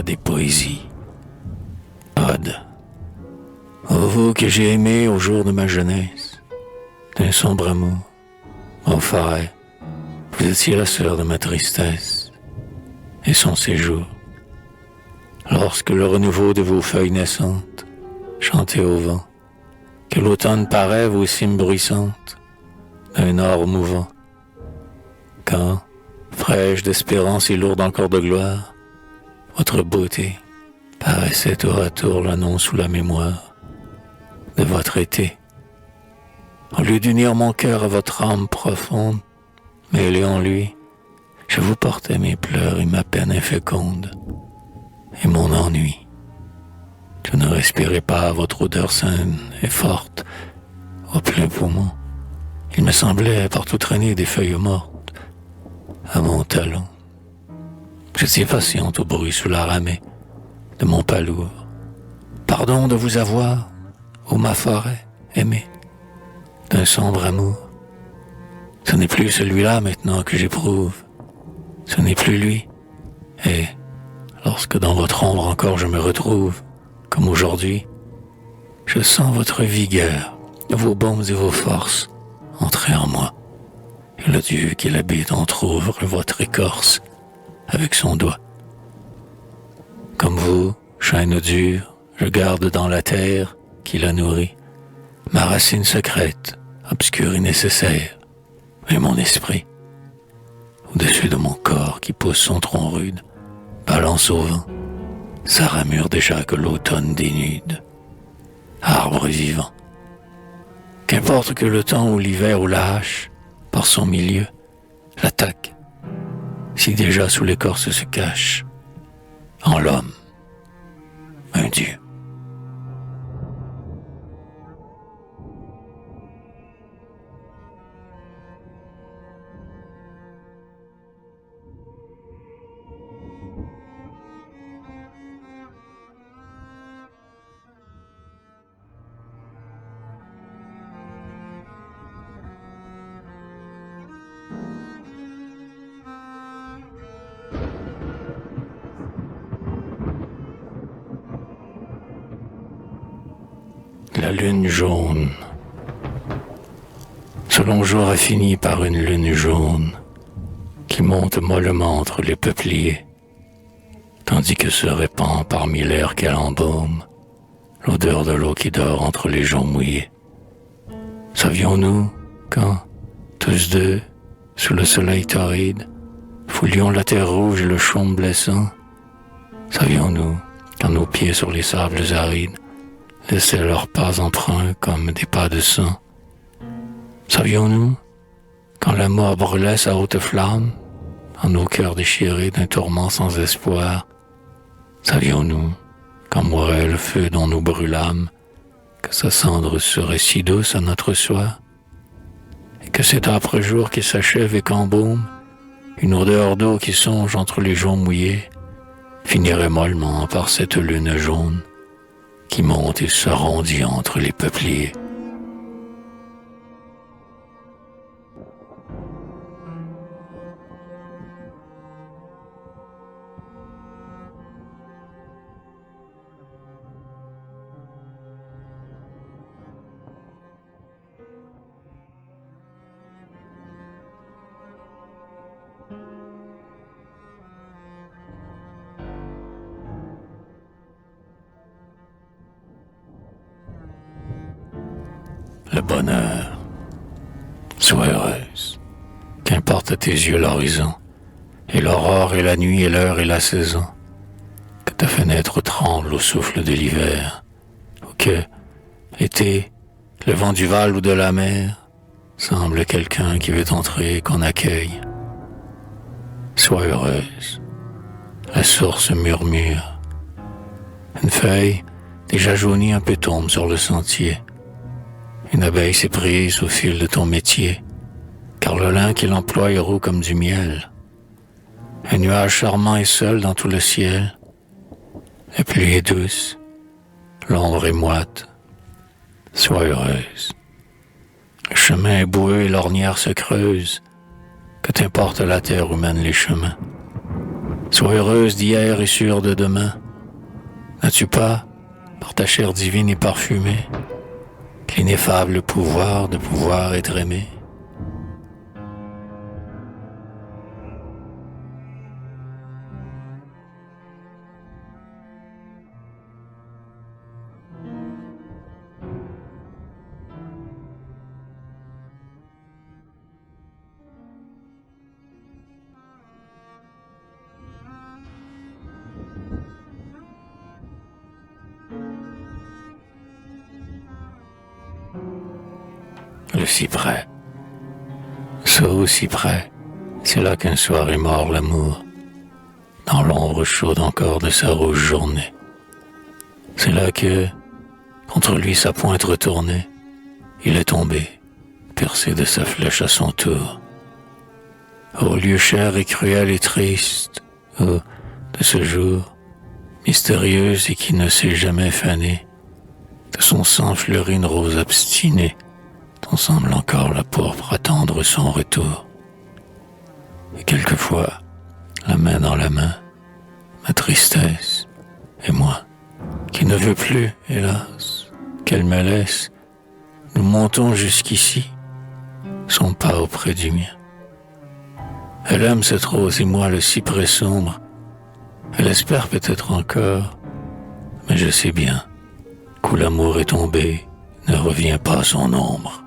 des poésies. Ode, ô vous que j'ai aimé au jour de ma jeunesse, d'un sombre amour, ô forêt, vous étiez la sœur de ma tristesse et son séjour. Lorsque le renouveau de vos feuilles naissantes chantait au vent, que l'automne paraît vos cimes bruissantes d'un or mouvant, quand, fraîche d'espérance et lourde encore de gloire, votre beauté paraissait tour à tour l'annonce ou la mémoire de votre été. Au lieu d'unir mon cœur à votre âme profonde, mêlée en lui, je vous portais mes pleurs et ma peine inféconde et mon ennui. Je ne respirais pas votre odeur saine et forte au plein poumon. Il me semblait partout traîner des feuilles mortes à mon talon. J'étais patiente au bruit sous la ramée de mon palour. Pardon de vous avoir, ô ma forêt, aimée, d'un sombre amour. Ce n'est plus celui-là maintenant que j'éprouve. Ce n'est plus lui. Et lorsque dans votre ombre encore je me retrouve, comme aujourd'hui, je sens votre vigueur, vos baumes et vos forces entrer en moi. Et le Dieu qui l'habite entr'ouvre votre écorce avec son doigt. Comme vous, chêne dur, je garde dans la terre qui la nourrit ma racine secrète, obscure et nécessaire, et mon esprit. Au-dessus de mon corps qui pousse son tronc rude, balance au vent sa ramure déjà que l'automne dénude. Arbre vivant. Qu'importe que le temps ou l'hiver ou la hache, par son milieu, l'attaque, si déjà sous l'écorce se cache, en l'homme, un Dieu. La lune jaune. Ce long jour a fini par une lune jaune qui monte mollement entre les peupliers, tandis que se répand parmi l'air qu'elle embaume l'odeur de l'eau qui dort entre les joncs mouillés. Savions-nous quand, tous deux, sous le soleil torride, foulions la terre rouge et le chaume blessant? Savions-nous quand nos pieds sur les sables arides laissaient leurs pas empreints comme des pas de sang? Savions-nous quand la mort brûlait sa haute flamme en nos cœurs déchirés d'un tourment sans espoir? Savions-nous quand mourait le feu dont nous brûlâmes, que sa cendre serait si douce à notre soie, et que cet âpre jour qui s'achève et qu'embaume une odeur d'eau qui songe entre les joncs mouillés finirait mollement par cette lune jaune qui monte et s'arrondit entre les peupliers. Le bonheur, sois heureuse, qu'importe à tes yeux l'horizon, et l'aurore et la nuit et l'heure et la saison, que ta fenêtre tremble au souffle de l'hiver, ou que, l'été, le vent du Val ou de la mer, semble quelqu'un qui veut entrer et qu'on accueille. Sois heureuse, la source murmure, une feuille déjà jaunie un peu tombe sur le sentier. Une abeille s'est prise au fil de ton métier, car le lin qu'il emploie est roux comme du miel. Un nuage charmant est seul dans tout le ciel. La pluie est douce, l'ombre est moite. Sois heureuse. Le chemin est boueux et l'ornière se creuse. Que t'importe la terre où mènent les chemins. Sois heureuse d'hier et sûre de demain. N'as-tu pas, par ta chair divine et parfumée, l'ineffable pouvoir de pouvoir être aimé? Le cyprès. Ça aussi près, c'est là qu'un soir est mort l'amour, dans l'ombre chaude encore de sa rouge journée. C'est là que, contre lui sa pointe retournée, il est tombé, percé de sa flèche à son tour. Ô lieu cher et cruel et triste, ô, de ce jour, mystérieuse et qui ne s'est jamais fanée, de son sang fleurit une rose obstinée, dont semble encore la pourpre attendre son retour. Et quelquefois, la main dans la main, ma tristesse, et moi, qui ne veux plus, hélas, qu'elle me laisse, nous montons jusqu'ici, son pas auprès du mien. Elle aime cette rose et moi le cyprès sombre. Elle espère peut-être encore, mais je sais bien qu'où l'amour est tombé, ne revient pas son ombre.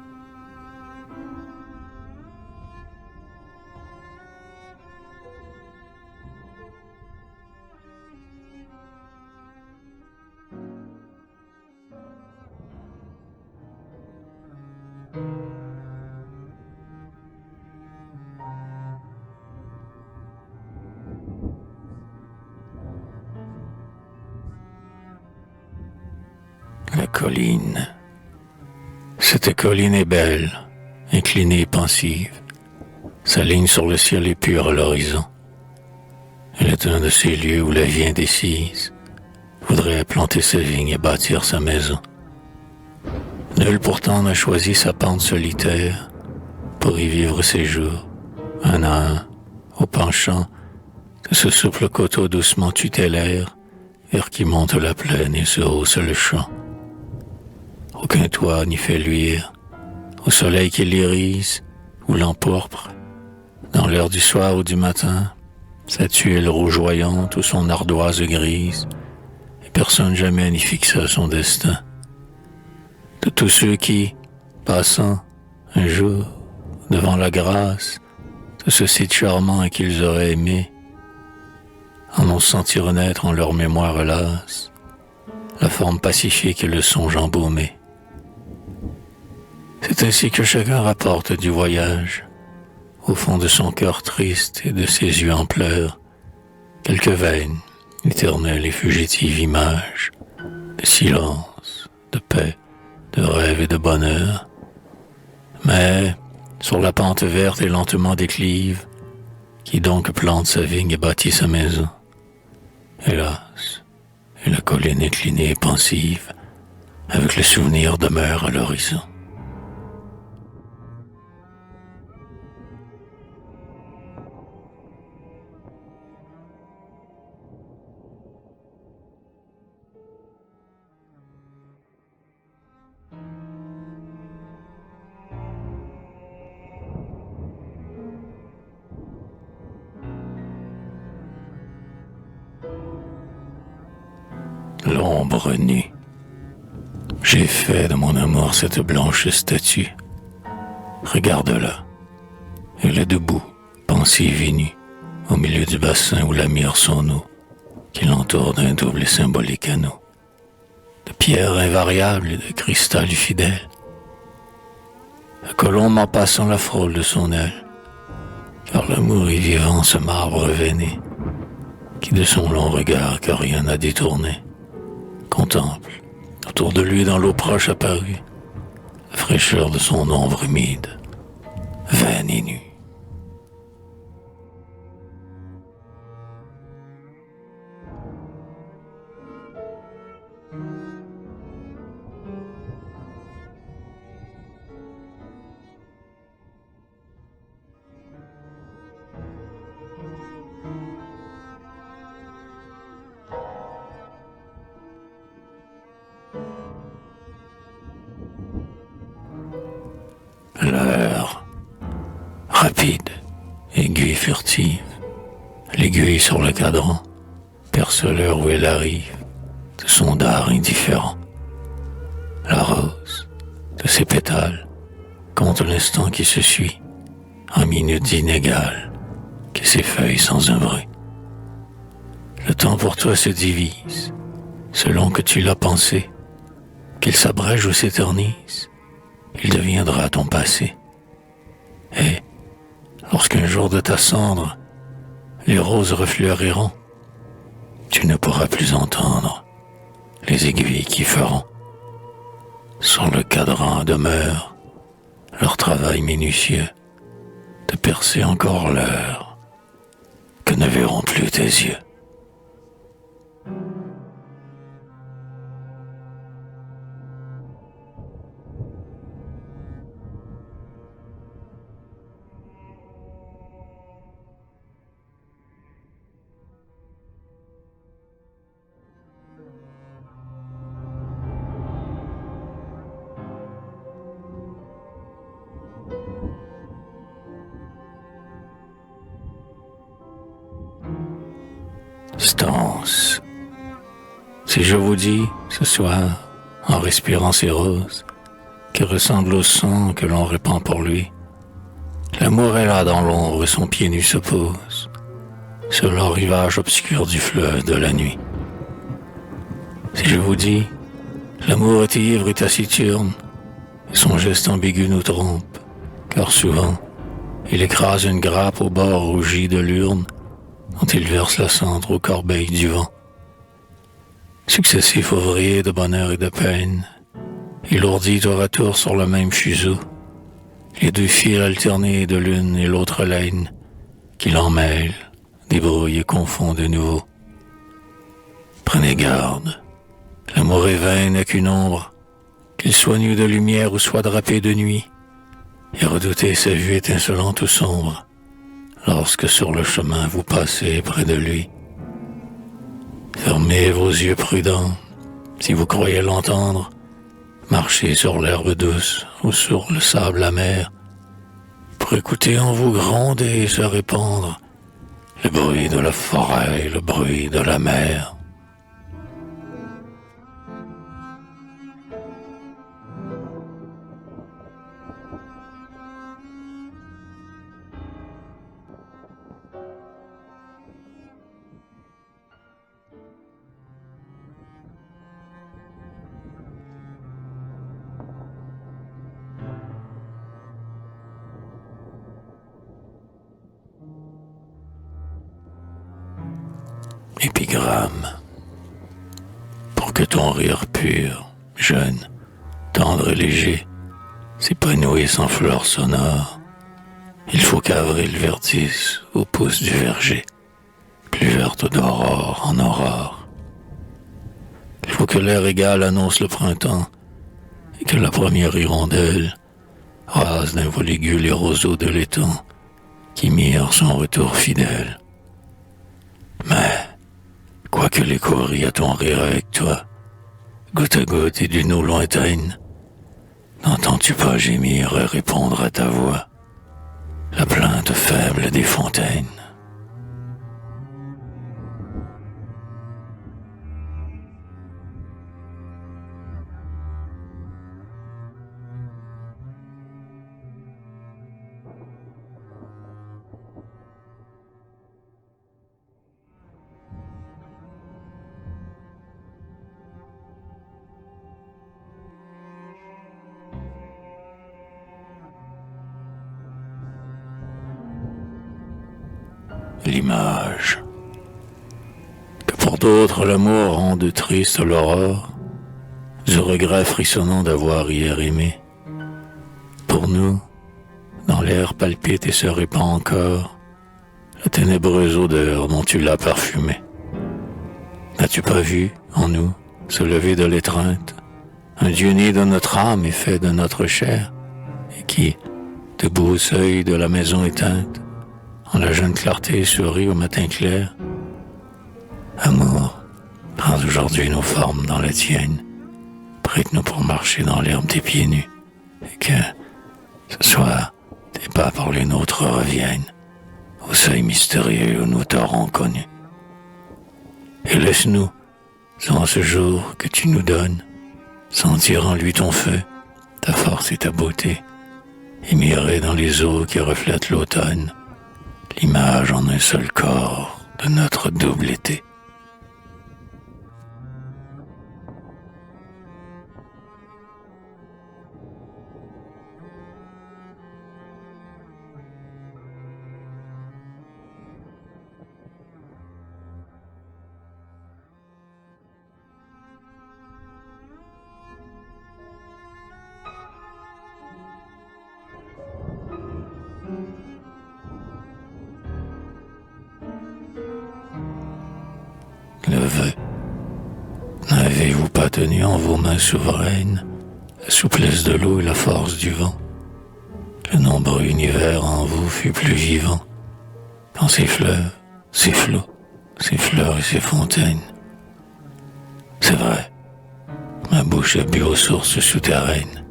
La colline. Cette colline est belle, inclinée et pensive. Sa ligne sur le ciel est pure à l'horizon. Elle est un de ces lieux où la vie indécise voudrait planter sa vigne et bâtir sa maison. Nul pourtant n'a choisi sa pente solitaire pour y vivre ses jours, un à un, au penchant de ce souple coteau doucement tutélaire, vers qui monte la plaine et se hausse le champ. Aucun toit n'y fait luire, au soleil qui l'irise ou l'empourpre, dans l'heure du soir ou du matin, sa tuile rougeoyante ou son ardoise grise, et personne jamais n'y fixa son destin. De tous ceux qui, passant un jour devant la grâce de ce site charmant qu'ils auraient aimé, en ont senti renaître en leur mémoire hélas la forme pacifique et le songe embaumé. C'est ainsi que chacun rapporte du voyage, au fond de son cœur triste et de ses yeux en pleurs, quelques vaines, éternelles et fugitives images de silence, de paix, de rêve et de bonheur. Mais, sur la pente verte et lentement déclive, qui donc plante sa vigne et bâtit sa maison? Hélas, et la colline inclinée et pensive, avec le souvenir demeure à l'horizon. L'ombre nue. J'ai fait de mon amour cette blanche statue. Regarde-la. Elle est debout, pensive et nue, au milieu du bassin où la mire son eau, qui l'entoure d'un double et symbolique anneau, de pierres invariables et de cristal fidèle. La colombe en passant la frôle de son aile, car l'amour est vivant ce marbre veiné, qui de son long regard que rien n'a détourné, contemple, autour de lui dans l'eau proche apparue, la fraîcheur de son ombre humide, vaine et nue. l'heure, rapide, aiguille furtive, l'aiguille sur le cadran, perce l'heure où elle arrive, de son dard indifférent. La rose, de ses pétales, compte l'instant qui se suit, en minutes inégales, que ses feuilles sans un bruit. Le temps pour toi se divise, selon que tu l'as pensé, qu'il s'abrège ou s'éternise, il deviendra ton passé. Et, lorsqu'un jour de ta cendre, les roses refleuriront, tu ne pourras plus entendre les aiguilles qui feront sur le cadran demeure leur travail minutieux de percer encore l'heure que ne verront plus tes yeux. Stance. Si je vous dis, ce soir, en respirant ces roses, qui ressemblent au sang que l'on répand pour lui, l'amour est là dans l'ombre, son pied nu se pose, sur le rivage obscur du fleuve de la nuit. Si je vous dis, l'amour est ivre et taciturne, et son geste ambigu nous trompe, car souvent, il écrase une grappe au bord rougi de l'urne, dont il verse la cendre aux corbeilles du vent. Successif ouvrier de bonheur et de peine, il ourdit tour à tour sur le même fuseau, les deux fils alternés de l'une et l'autre laine, qui l'emmêlent, débrouillent et confond de nouveau. Prenez garde, l'amour est vain n'est qu'une ombre, qu'il soit nu de lumière ou soit drapé de nuit, et redoutez sa vue étincelante ou sombre, lorsque sur le chemin vous passez près de lui. Fermez vos yeux prudents, si vous croyez l'entendre, marchez sur l'herbe douce ou sur le sable amer, pour écouter en vous gronder et se répandre le bruit de la forêt et le bruit de la mer. Épigramme. Pour que ton rire pur, jeune, tendre et léger, s'épanouisse en fleurs sonores, il faut qu'avril verdisse aux pousses du verger, plus verte d'aurore en aurore. Il faut que l'air égal annonce le printemps, et que la première hirondelle rase d'un voligu les roseaux de l'étang, qui mirent son retour fidèle. Mais, quoique l'écho rie à ton rire avec toi, goutte à goutte et d'une eau lointaine, n'entends-tu pas gémir et répondre à ta voix la plainte faible des fontaines? L'image. Que pour d'autres l'amour rend de triste l'aurore, du regret frissonnant d'avoir hier aimé. Pour nous, dans l'air palpite et se répand encore la ténébreuse odeur dont tu l'as parfumée. N'as-tu pas vu, en nous, se lever de l'étreinte, un Dieu né de notre âme et fait de notre chair, et qui, debout au seuil de la maison éteinte, en la jeune clarté sourit au matin clair? Amour, prends aujourd'hui nos formes dans la tienne, prête-nous pour marcher dans l'herbe des pieds nus, et que, Ce soir, tes pas par les nôtres reviennent au seuil mystérieux où nous t'aurons connus. Et laisse-nous, sans ce jour que tu nous donnes, sentir en lui ton feu, ta force et ta beauté, et mirer dans les eaux qui reflètent l'automne, l'image en un seul corps de notre double été. Le vœu, n'avez-vous pas tenu en vos mains souveraines la souplesse de l'eau et la force du vent? Le nombreux univers en vous fut plus vivant quand ses fleuves, ses flots, ses fleurs et ses fontaines. C'est vrai, ma bouche a bu aux sources souterraines.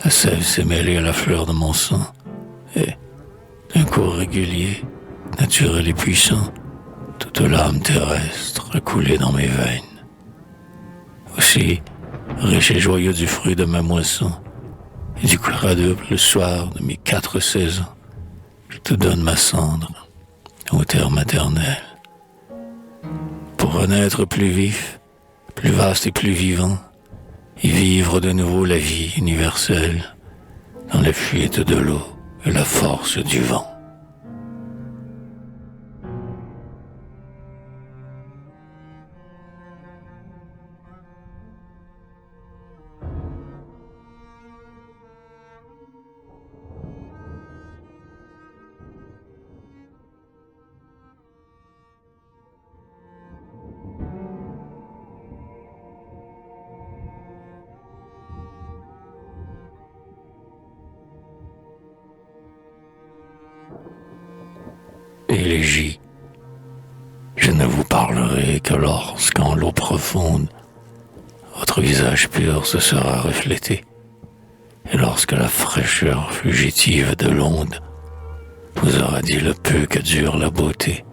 La sève s'est mêlée à la fleur de mon sang, et, d'un cours régulier, naturel et puissant, toute l'âme terrestre a coulé dans mes veines. Aussi, riche et joyeux du fruit de ma moisson, et du quadruple soir de mes 4 saisons, je te donne ma cendre, ô terre maternelle, pour renaître plus vif, plus vaste et plus vivant, et vivre de nouveau la vie universelle, dans la fuite de l'eau et la force du vent. Élégie, je ne vous parlerai que lorsqu'en l'eau profonde, votre visage pur se sera reflété, et lorsque la fraîcheur fugitive de l'onde vous aura dit le peu que dure la beauté.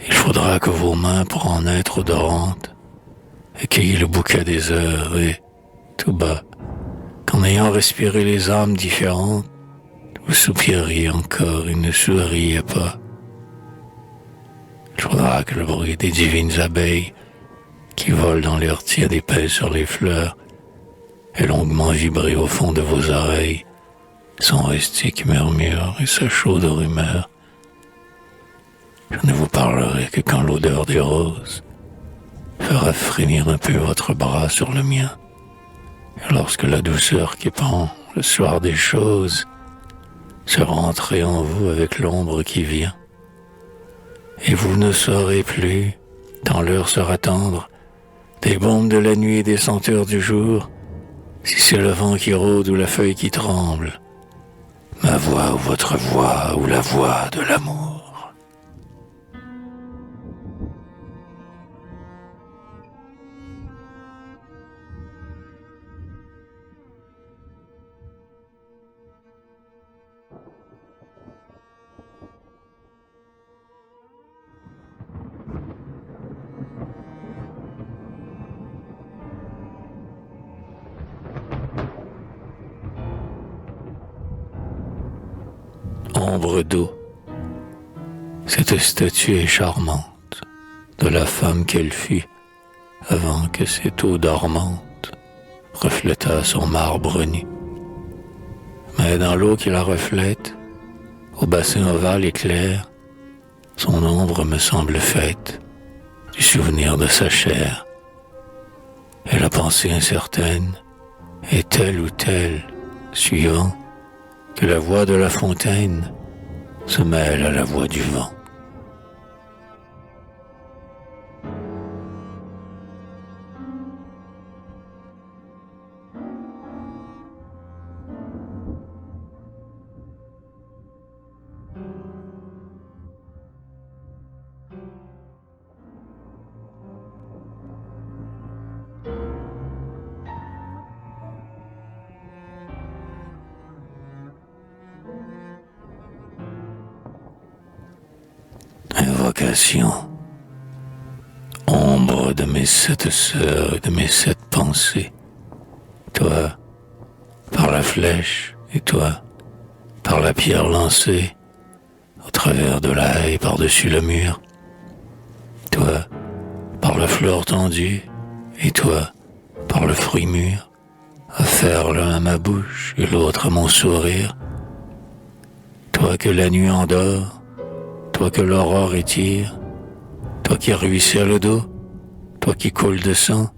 Il faudra que vos mains, pour en être odorantes, accueillent le bouquet des heures et, tout bas, qu'en ayant respiré les âmes différentes, vous soupiriez encore et ne souriez pas. Il faudra que le bruit des divines abeilles qui volent dans l'air tiède et pèsent sur les fleurs ait longuement vibré au fond de vos oreilles son rustique murmure et sa chaude rumeur. Je ne vous parlerai que quand l'odeur des roses fera frémir un peu votre bras sur le mien, et lorsque la douceur qui pend le soir des choses sera entrée en vous avec l'ombre qui vient. Et vous ne saurez plus, quand l'heure sera tendre, des bombes de la nuit et des senteurs du jour, si c'est le vent qui rôde ou la feuille qui tremble, ma voix ou votre voix ou la voix de l'amour. Ombre d'eau, cette statue est charmante, de la femme qu'elle fut, avant que cette eau dormante reflétât son marbre nu. Mais dans l'eau qui la reflète, au bassin ovale et clair, son ombre me semble faite du souvenir de sa chair. Et la pensée incertaine est telle ou telle, suivant que la voix de la fontaine se mêle à la voix du vent. imagination, ombre de mes 7 sœurs et de mes 7 pensées. Toi, par la flèche, et toi, par la pierre lancée, au travers de la haie par-dessus le mur. Toi, par la fleur tendue, et toi, par le fruit mûr, offert l'un à ma bouche et l'autre à mon sourire. Toi que la nuit endort, toi que l'aurore étire, toi qui ruisselle le dos, toi qui coule de sang,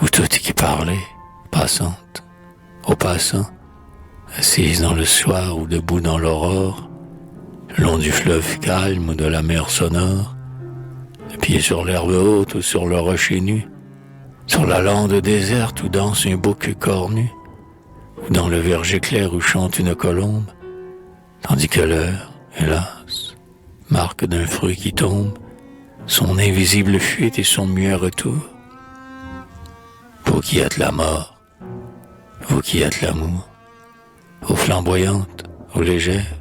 ou toi qui parlais, passante, aux passants, assise dans le soir ou debout dans l'aurore, le long du fleuve calme ou de la mer sonore, le pied sur l'herbe haute ou sur le rocher nu, sur la lande déserte où danse un bouc cornu, ou dans le verger clair où chante une colombe, tandis que l'heure, hélas, marque d'un fruit qui tombe, son invisible fuite et son muet retour. Vous qui êtes la mort, vous qui êtes l'amour, aux flamboyantes, aux légères,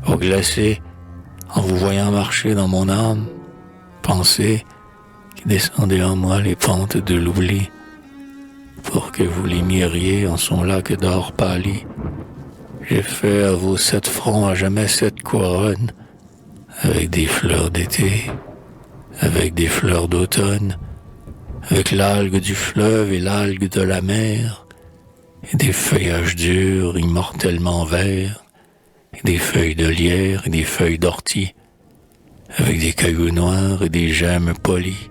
aux glacées, en vous voyant marcher dans mon âme, pensez qui descendez en moi les pentes de l'oubli, pour que vous les miriez en son lac d'or pâli. J'ai fait à vos 7 fronts à jamais 7 couronnes, avec des fleurs d'été, avec des fleurs d'automne, avec l'algue du fleuve et l'algue de la mer, et des feuillages durs, immortellement verts, et des feuilles de lierre et des feuilles d'ortie, avec des cailloux noirs et des gemmes polies.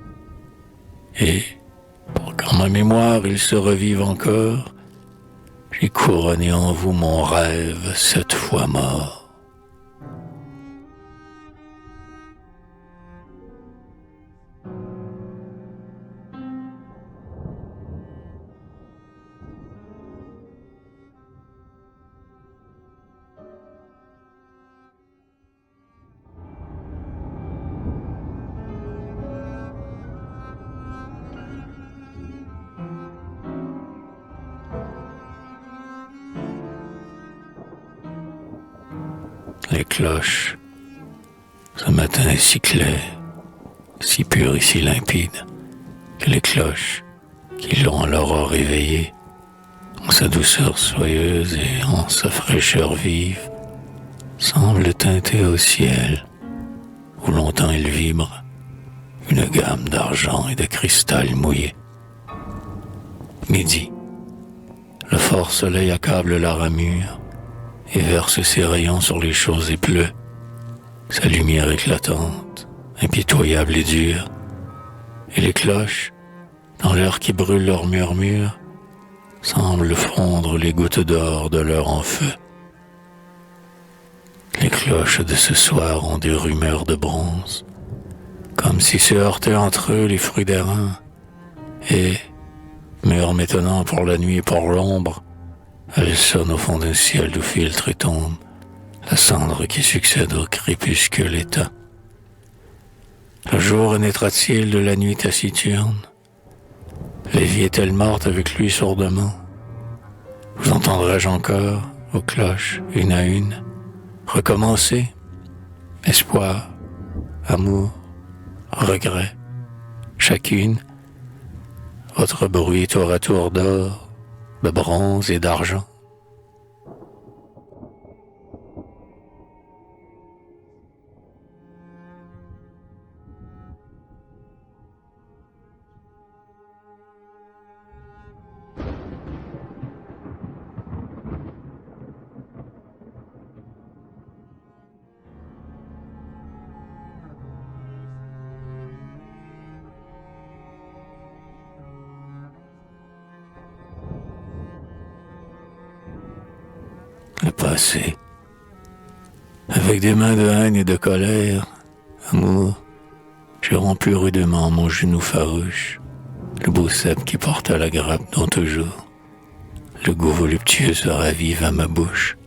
Et, pour qu'en ma mémoire il se revive encore, j'ai couronné en vous mon rêve 7 fois mort. Les cloches, ce matin est si clair, si pur et si limpide, que les cloches, qui l'ont en l'aurore réveillé, en sa douceur soyeuse et en sa fraîcheur vive, semblent teinter au ciel, où longtemps il vibre, une gamme d'argent et de cristal mouillé. Midi, le fort soleil accable la ramure, et verse ses rayons sur les choses et pleut, sa lumière éclatante, impitoyable et dure, et les cloches, dans l'air qui brûle leur murmure, semblent fondre les gouttes d'or de l'heure en feu. Les cloches de ce soir ont des rumeurs de bronze, comme si se heurtaient entre eux les fruits d'airain, et, mûres m'étonnant pour la nuit et pour l'ombre, elles sonnent au fond d'un ciel d'où filtre et tombe la cendre qui succède au crépuscule éteint. Le jour naîtra-t-il de la nuit taciturne? Les vies est-elle morte avec lui sourdement? Vous entendrai-je encore, aux cloches, une à une, recommencer? Espoir, amour, regret, chacune, votre bruit tour à tour d'or, de bronze et d'argent. Le passé, avec des mains de haine et de colère, amour, j'ai rompu rudement mon genou farouche, le beau cep qui porte à la grappe dont toujours le goût voluptueux se ravive à ma bouche.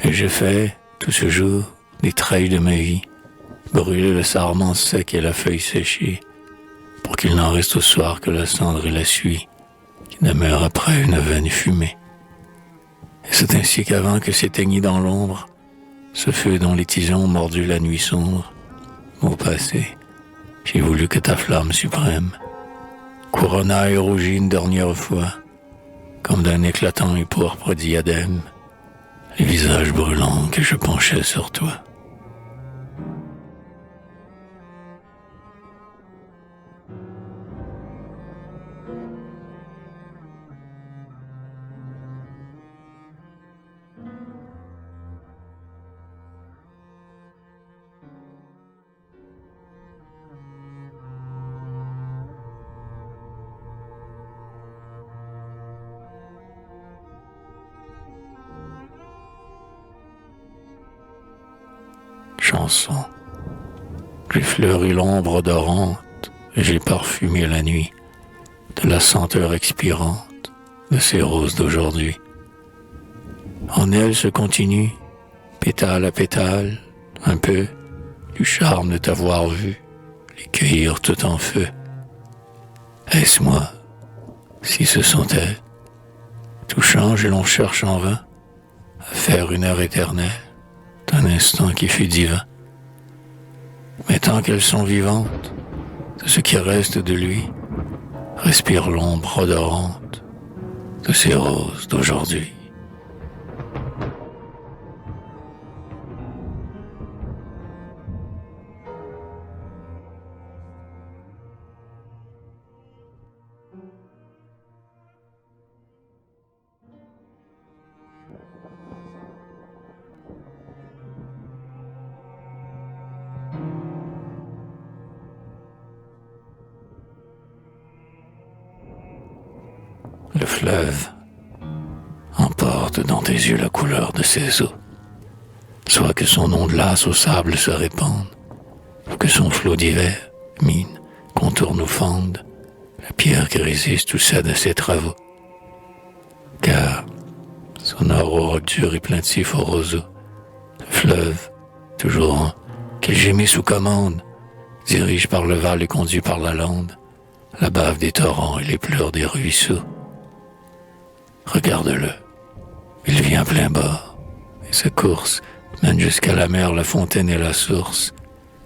Et j'ai fait, tout ce jour, des treilles de ma vie, brûler le sarment sec et la feuille séchée, pour qu'il n'en reste au soir que la cendre et la suie, qui demeurent après une veine fumée. Et c'est ainsi qu'avant que s'éteignit dans l'ombre ce feu dont les tisons ont mordu la nuit sombre, au passé, j'ai voulu que ta flamme suprême couronnât et rougit une dernière fois, comme d'un éclatant et pourpre diadème, les visages brûlants que je penchais sur toi. Chanson. J'ai fleuri l'ombre odorante et j'ai parfumé la nuit de la senteur expirante de ces roses d'aujourd'hui. En elles se continue, pétale à pétale, un peu du charme de t'avoir vu, les cueillir tout en feu. Est-ce moi, si ce sont elles? Tout change et l'on cherche en vain à faire une heure éternelle d'un instant qui fut divin. Mais tant qu'elles sont vivantes, de ce qui reste de lui, respire l'ombre odorante de ces roses d'aujourd'hui. Le fleuve emporte dans tes yeux la couleur de ses eaux, soit que son ondelace au sable se répande, ou que son flot d'hiver mine, contourne ou fende la pierre qui résiste ou cède à ses travaux. Car son aurore dur et plaintif au roseau, le fleuve, toujours un, qu'il gémit sous commande, dirige par le val et conduit par la lande, la bave des torrents et les pleurs des ruisseaux. Regarde-le, il vient plein bord, et sa course mène jusqu'à la mer, la fontaine et la source,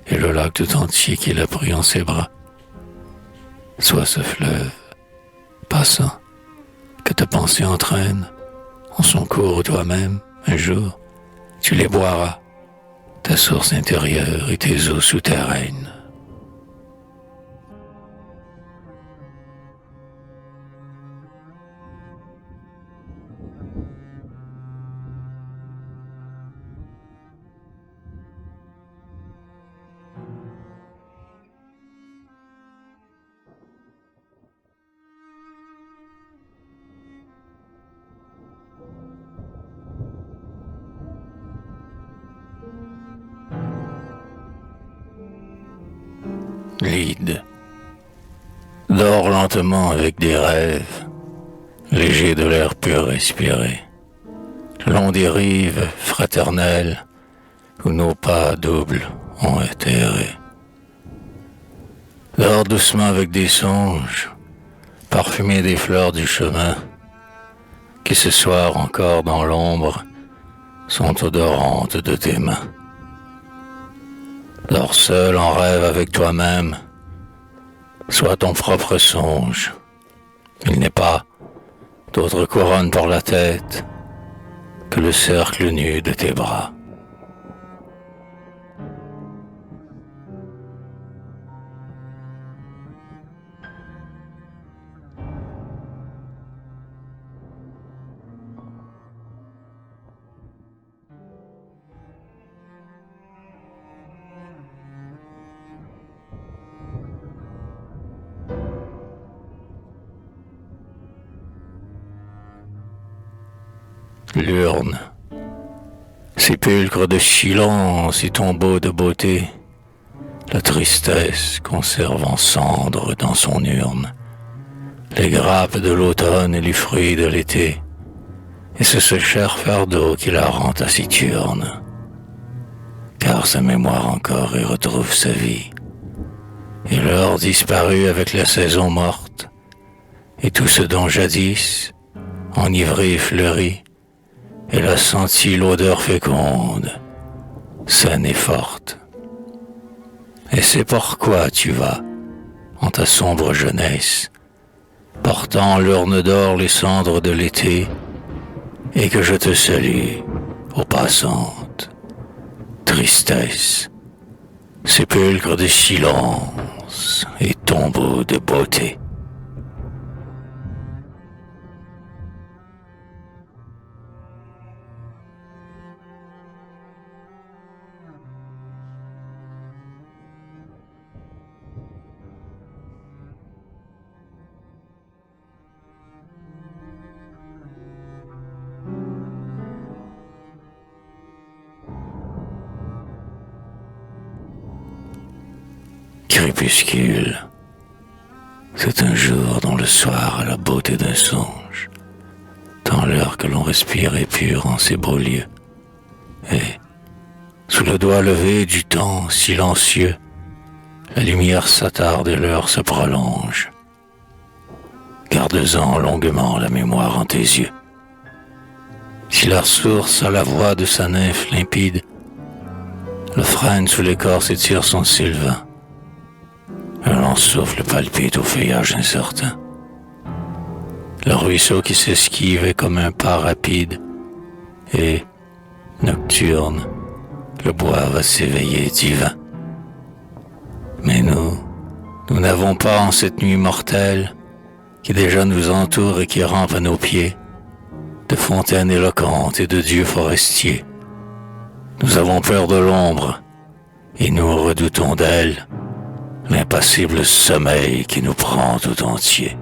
et le lac tout entier qu'il a pris en ses bras. Sois ce fleuve, passant, que ta pensée entraîne, en son cours toi-même, un jour, tu les boiras, ta source intérieure et tes eaux souterraines. Lyde, dors lentement avec des rêves, légers de l'air pur respiré, long des rives fraternelles où nos pas doubles ont été errés. Dors doucement avec des songes, parfumés des fleurs du chemin, qui ce soir encore dans l'ombre sont odorantes de tes mains. Dors seul en rêve avec toi-même, sois ton propre songe. Il n'est pas d'autre couronne pour la tête que le cercle nu de tes bras. L'urne, sépulcre de silence et tombeau de beauté, la tristesse conserve en cendres dans son urne les grappes de l'automne et les fruits de l'été, et c'est ce cher fardeau qui la rend taciturne, car sa mémoire encore y retrouve sa vie, et l'heure disparue avec la saison morte, et tout ce dont jadis, enivré et fleuri, elle a senti l'odeur féconde, saine et forte. Et c'est pourquoi tu vas, en ta sombre jeunesse, portant l'urne d'or les cendres de l'été, et que je te salue, ô passante, tristesse, sépulcre de silence et tombeau de beauté. Crépuscule, c'est un jour dont le soir a la beauté d'un songe, tant l'air que l'on respire est pur en ces beaux lieux, et, sous le doigt levé du temps silencieux, la lumière s'attarde et l'heure se prolonge. Garde-en longuement la mémoire en tes yeux. Si la source a la voix de sa nymphe limpide, le frêne sous l'écorce étire son sylvain. Un long souffle palpite au feuillage incertain. Le ruisseau qui s'esquive est comme un pas rapide, et, nocturne, le bois va s'éveiller divin. Mais nous n'avons pas en cette nuit mortelle, qui déjà nous entoure et qui rampe à nos pieds, de fontaines éloquentes et de dieux forestiers. Nous avons peur de l'ombre, et nous redoutons d'elle l'impassible sommeil qui nous prend tout entier.